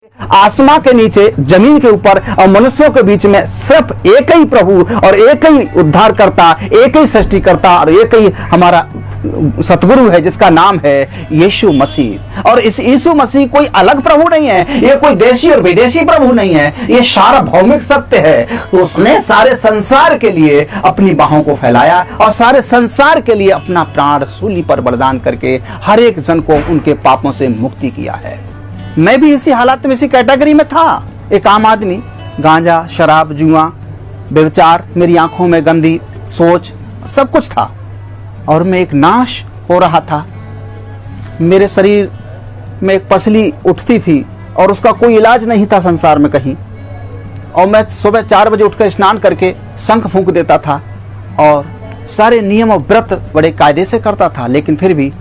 आसमां के नीचे, जमीन के ऊपर और मनुष्यों के बीच में सिर्फ एक ही प्रभु और एक ही उद्धारकर्ता, एक ही सृष्टिकर्ता और एक ही हमारा सतगुरु है, जिसका नाम है यीशु मसीह। और इस यीशु मसीह कोई अलग प्रभु नहीं है, ये कोई देशी और विदेशी प्रभु नहीं है, ये सार्वभौमिक सत्य है। तो उसने सारे संसार के लिए अपनी बाहों को फैलाया और सारे संसार के लिए अपना प्राण सूली पर बलिदान करके हर एक जन को उनके पापों से मुक्ति किया है। मैं भी इसी हालात में, इसी कैटेगरी में था, एक आम आदमी। गांजा, शराब, जुआ, व्यभिचार, मेरी आंखों में गंदी सोच, सब कुछ था और मैं एक नाश हो रहा था। मेरे शरीर में एक पसली उठती थी और उसका कोई इलाज नहीं था संसार में कहीं। और मैं सुबह 4 बजे उठकर स्नान करके शंख फूंक देता था और सारे नियम और व्रत बड़े कायदे से करता था, लेकिन फिर भी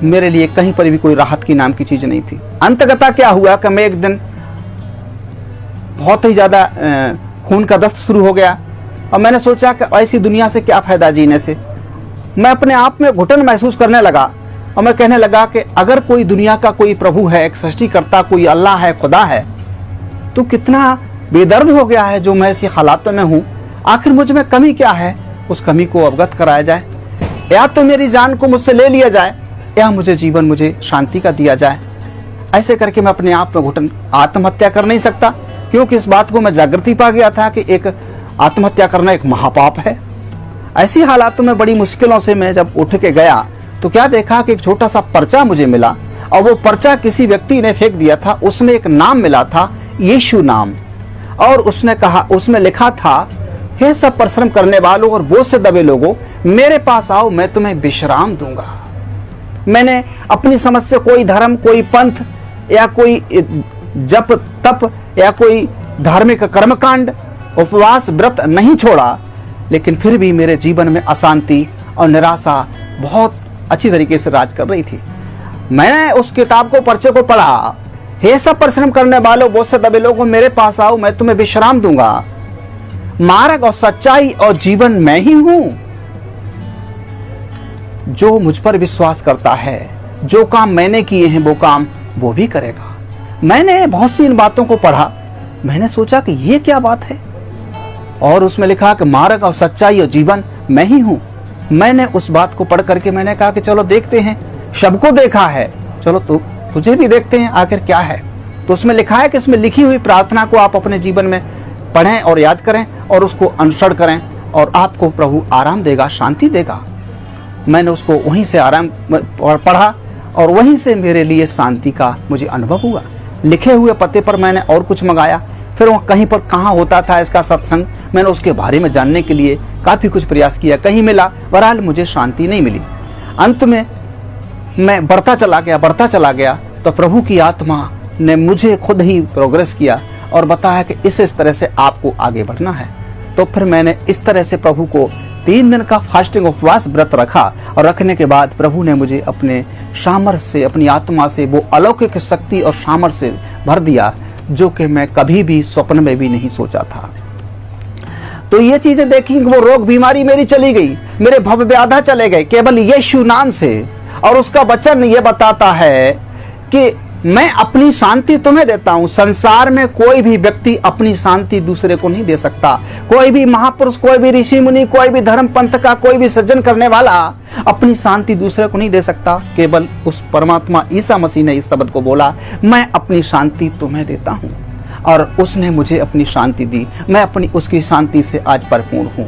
मेरे लिए कहीं पर भी कोई राहत की नाम की चीज नहीं थी। अंततः क्या हुआ कि मैं एक दिन बहुत ही ज्यादा खून का दस्त शुरू हो गया और मैंने सोचा कि ऐसी दुनिया से क्या फायदा जीने से। मैं अपने आप में घुटन महसूस करने लगा और मैं कहने लगा कि अगर कोई दुनिया का कोई प्रभु है, एक सृष्टिकर्ता, कोई अल्लाह है, खुदा है, तो कितना बेदर्द हो गया है जो मैं ऐसी हालात में हूं। आखिर मुझ में कमी क्या है, उस कमी को अवगत कराया जाए, या तो मेरी जान को मुझसे ले लिया जाए या मुझे शांति का दिया जाए। ऐसे करके मैं अपने आप में घुटन, आत्महत्या कर नहीं सकता, क्योंकि इस बात को मैं जागृति पा गया था कि एक आत्महत्या करना एक महापाप है। ऐसी हालातों में बड़ी मुश्किलों से मैं जब उठ के गया तो क्या देखा कि एक छोटा सा पर्चा मुझे मिला और वो पर्चा किसी व्यक्ति ने फेंक दिया था। उसमें एक नाम मिला था, यीशु नाम, और उसने कहा, उसमें लिखा था, हे सब परिश्रम करने वालों और बोझ से दबे लोगों, मेरे पास आओ, मैं तुम्हें विश्राम दूंगा। मैंने अपनी समझ से कोई धर्म, कोई पंथ या कोई जप तप या कोई धार्मिक कर्मकांड, उपवास, व्रत नहीं छोड़ा, लेकिन फिर भी मेरे जीवन में अशांति और निराशा बहुत अच्छी तरीके से राज कर रही थी। मैंने उस किताब को, पर्चे को पढ़ा, हे सब परिश्रम करने वालों, बोझ से दबे लोगों, मेरे पास आओ, मैं तुम्हें विश्राम दूंगा। मार्ग और सच्चाई और जीवन मैं ही हूं। जो मुझ पर विश्वास करता है, जो काम मैंने किए हैं वो काम वो भी करेगा। मैंने बहुत सी इन बातों को पढ़ा, मैंने सोचा कि ये क्या बात है, और उसमें लिखा कि मार्ग और सच्चाई और जीवन मैं ही हूं। मैंने उस बात को पढ़ करके मैंने कहा कि चलो देखते हैं, सबको देखा है, चलो तुझे भी देखते हैं आखिर क्या है। तो उसमें लिखा है कि इसमें लिखी हुई प्रार्थना को आप अपने जीवन में पढ़ें और याद करें और उसको अनुसरण करें और आपको प्रभु आराम देगा, शांति देगा। मैंने उसको वहीं से आराम पढ़ा और वहीं से मेरे लिए शांति का मुझे अनुभव हुआ। लिखे हुए पते पर मैंने और कुछ मंगाया, फिर वह कहीं पर कहाँ होता था इसका सत्संग, मैंने उसके बारे में जानने के लिए काफ़ी कुछ प्रयास किया, कहीं मिला, बहरहाल मुझे शांति नहीं मिली। अंत में मैं बढ़ता चला गया तो प्रभु की आत्मा ने मुझे खुद ही प्रोग्रेस किया और बताया कि इस तरह से आपको आगे बढ़ना है। तो फिर मैंने इस तरह से प्रभु को 3 दिन का फास्टिंग उपवास व्रत रखा और रखने के बाद प्रभु ने मुझे अपने सामर्थ्य से, अपनी आत्मा से वो अलौकिक शक्ति और सामर्थ्य से भर दिया जो कि मैं कभी भी स्वप्न में भी नहीं सोचा था। तो ये चीजें देखी, वो रोग बीमारी मेरी चली गई, मेरे भव व्याधा चले गए केवल यीशु नाम से। और उसका वचन ये बताता है कि मैं अपनी शांति तुम्हें देता हूं। संसार में कोई भी व्यक्ति अपनी शांति दूसरे को नहीं दे सकता। कोई भी महापुरुष, कोई भी ऋषि मुनि, कोई भी धर्म पंथ का कोई भी सृजन करने वाला अपनी शांति दूसरे को नहीं दे सकता। केवल उस परमात्मा ईसा मसीह ने इस शब्द को बोला, मैं अपनी शांति तुम्हें देता हूं, और उसने मुझे अपनी शांति दी। मैं अपनी उसकी शांति से आज भरपूर हूं।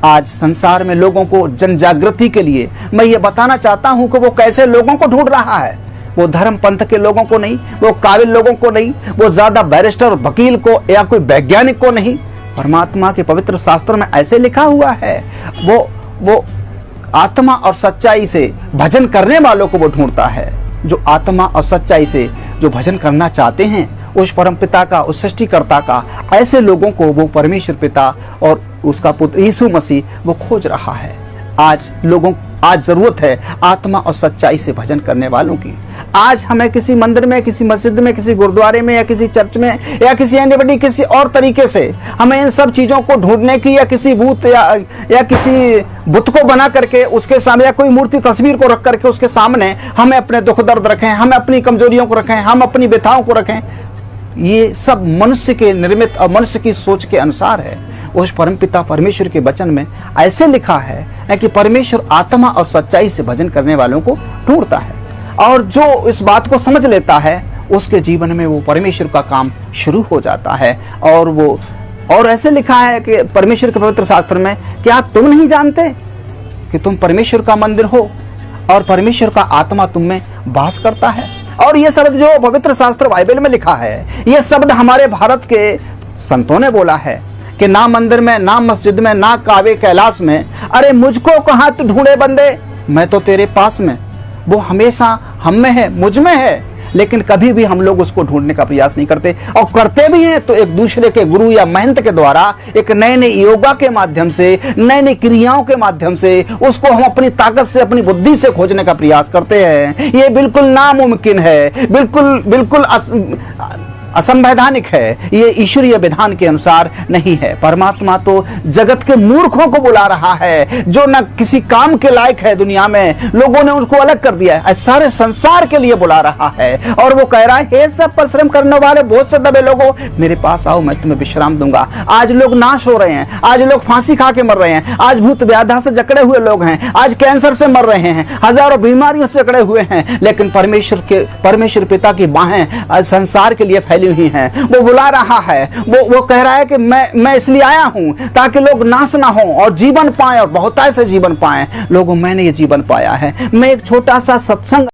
आज संसार में लोगों को जन जागृति के लिए मैं ये बताना चाहता हूं कि वो कैसे लोगों को ढूंढ रहा है। वो धर्म पंथ के लोगों को नहीं, वो काबिल लोगों को नहीं, वो ज्यादा बैरिस्टर और वकील को या कोई वैज्ञानिक को नहीं। परमात्मा के पवित्र शास्त्र में ऐसे लिखा हुआ है, वो आत्मा और सच्चाई से भजन करने वालों को वो ढूंढता है। जो आत्मा और सच्चाई से जो भजन करना चाहते हैं उस परम पिता का, उस सृष्टिकर्ता का, ऐसे लोगों को वो परमेश्वर पिता और उसका पुत्र यीशु मसीह वो खोज रहा है। आज जरूरत है आत्मा और सच्चाई से भजन करने वालों की। आज हमें किसी मंदिर में, किसी मस्जिद में, किसी गुरुद्वारे में या किसी चर्च में या किसी एनीबॉडी किसी और तरीके से हमें इन सब चीजों को ढूंढने की, या किसी भूत या किसी बुत को बना करके उसके सामने, या कोई मूर्ति तस्वीर को रख करके उसके सामने हमें अपने दुख दर्द रखें, हम अपनी कमजोरियों को रखें, हम अपनी व्यथाओं को रखें। ये सब मनुष्य के निर्मित और मनुष्य की सोच के अनुसार है। उस परमपिता परमेश्वर के वचन में ऐसे लिखा है कि परमेश्वर आत्मा और सच्चाई से भजन करने वालों को ढूंढता है, और जो इस बात को समझ लेता है उसके जीवन में वो परमेश्वर का काम शुरू हो जाता है। और ऐसे लिखा है कि परमेश्वर के पवित्र शास्त्र में, क्या तुम नहीं जानते कि तुम परमेश्वर का मंदिर हो और परमेश्वर का आत्मा तुम में वास करता है। और ये शब्द जो पवित्र शास्त्र बाइबल में लिखा है, ये शब्द हमारे भारत के संतों ने बोला है कि ना मंदिर में, ना मस्जिद में, ना काबे कैलाश में, अरे मुझको कहाँ तू ढूंढे बंदे, मैं तो तेरे पास में। वो हमेशा हम में है, मुझ में है, लेकिन कभी भी हम लोग उसको ढूंढने का प्रयास नहीं करते, और करते भी हैं तो एक दूसरे के गुरु या महंत के द्वारा, एक नए नए योगा के माध्यम से, नए नई क्रियाओं के माध्यम से उसको हम अपनी ताकत से, अपनी बुद्धि से खोजने का प्रयास करते हैं। ये बिल्कुल नामुमकिन है, बिल्कुल असंवैधानिक है, ये ईश्वरीय विधान के अनुसार नहीं है। परमात्मा तो जगत के मूर्खों को बुला रहा है, जो न किसी काम के लायक है, दुनिया में लोगों ने उसको अलग कर दिया है, सारे संसार के लिए बुला रहा है। और वो कह रहा है, हे सब परिश्रम करने वाले बहुत से दबे लोगों, मेरे पास आओ, मैं तुम्हें विश्राम दूंगा। आज लोग नाश हो रहे हैं, आज लोग फांसी खा के मर रहे हैं, आज भूत व्याधा से जकड़े हुए लोग हैं, आज कैंसर से मर रहे हैं, हजारों बीमारियों से जकड़े हुए हैं, लेकिन परमेश्वर पिता की बाहें संसार के लिए फैली हुई हैं। वो बुला रहा है, वो कह रहा है कि मैं इसलिए आया हूं ताकि लोग नाश ना हो और जीवन पाएं, और बहुत ऐसे जीवन पाएं। लोगों, मैंने ये जीवन पाया है। मैं एक छोटा सा सत्संग